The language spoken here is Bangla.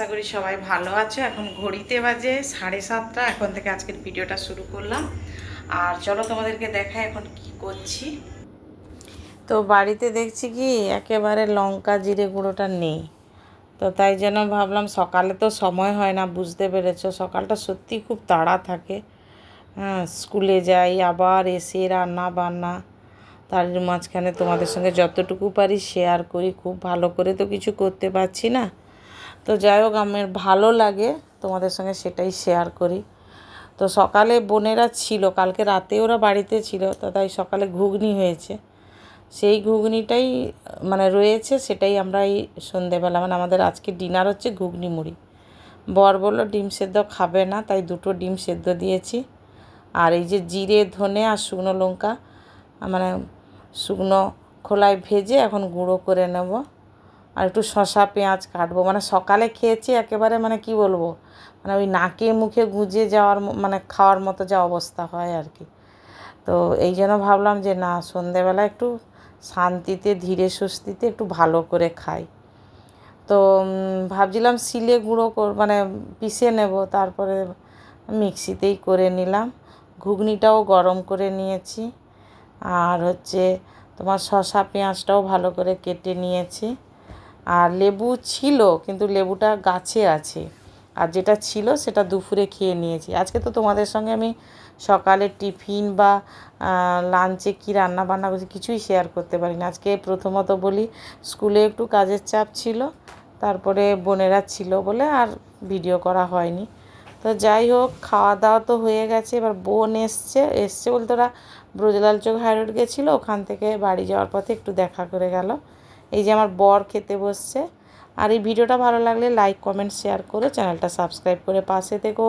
আশা করি সবাই ভালো আছো। এখন ঘড়িতে বাজে 7:30। এখন থেকে আজকের ভিডিওটা শুরু করলাম। আর চলো তোমাদেরকে দেখাই এখন কি করছি। তো বাড়িতে দেখছি কি একেবারে লঙ্কা জিরে গুঁড়োটা নেই। তো তাই জন্য ভাবলাম, সকালে তো সময় হয় না, বুঝতে পেরেছো, সকালটা সত্যি খুব তাড়া থাকে। হ্যাঁ, স্কুলে যাই, আবার এসে রান্না বান্না, তার মাঝখানে তোমাদের সঙ্গে যতটুকু পারি শেয়ার করি। খুব ভালো করে তো কিছু করতে পারছি না। তো যাই হোক, আমার ভালো লাগে তোমাদের সঙ্গে সেটাই শেয়ার করি। তো সকালে বোনেরা ছিল, কালকে রাতে ওরা বাড়িতে ছিল, তো তাই সকালে ঘুগনি হয়েছে। সেই ঘুগনিটাই মানে রয়েছে, সেটাই আমরা এই সন্ধেবেলা মানে আমাদের আজকে ডিনার হচ্ছে ঘুগনি মুড়ি। বর বললো ডিম সেদ্ধ খাবে না, তাই 2টো ডিম সেদ্ধ দিয়েছি। আর এই যে জিরে ধনে আর শুকনো লঙ্কা মানে শুকনো খোলায় ভেজে এখন গুঁড়ো করে নেব। আর একটু শসা পেঁয়াজ কাটবো। মানে সকালে খেয়েছি একেবারে, মানে কি বলবো, মানে ওই নাকে মুখে গুঁজে যাওয়ার মানে খাওয়ার মতো যা অবস্থা হয় আর কি। তো এই জন্য ভাবলাম যে না, সন্ধেবেলা একটু শান্তিতে ধীরে সুস্থিতে একটু ভালো করে খাই। তো ভাবছিলাম শিলে গুঁড়ো মানে পিষে নেব, তারপরে মিক্সিতেই করে নিলাম। ঘুগনিটাও গরম করে নিয়েছি। আর হচ্ছে তোমার শসা পেঁয়াজটাও ভালো করে কেটে নিয়েছি। আর লেবু ছিল, কিন্তু লেবুটা গাছে আছে, আর যেটা ছিল সেটা দুপুরে খেয়ে নিয়েছি। আজকে তো তোমাদের সঙ্গে আমি সকালে টিফিন বা লাঞ্চে কী রান্না বান্না করছি কিছুই শেয়ার করতে পারি না। আজকে প্রথমত বলি, স্কুলে একটু কাজের চাপ ছিল, তারপরে বোনেরা ছিল বলে আর ভিডিও করা হয়নি। তো যাই হোক, খাওয়া দাওয়া তো হয়ে গেছে। এবার বোন এসছে বলতে ওরা ব্রজলাল চোক হাইরোড গেছিলো, ওখান থেকে বাড়ি যাওয়ার পথে একটু দেখা করে গেল। এই যে আমার বর খেতে বসছে। আর এই ভিডিওটা ভালো লাগলে লাইক কমেন্ট শেয়ার করে চ্যানেলটা সাবস্ক্রাইব করে পাশে থেকো।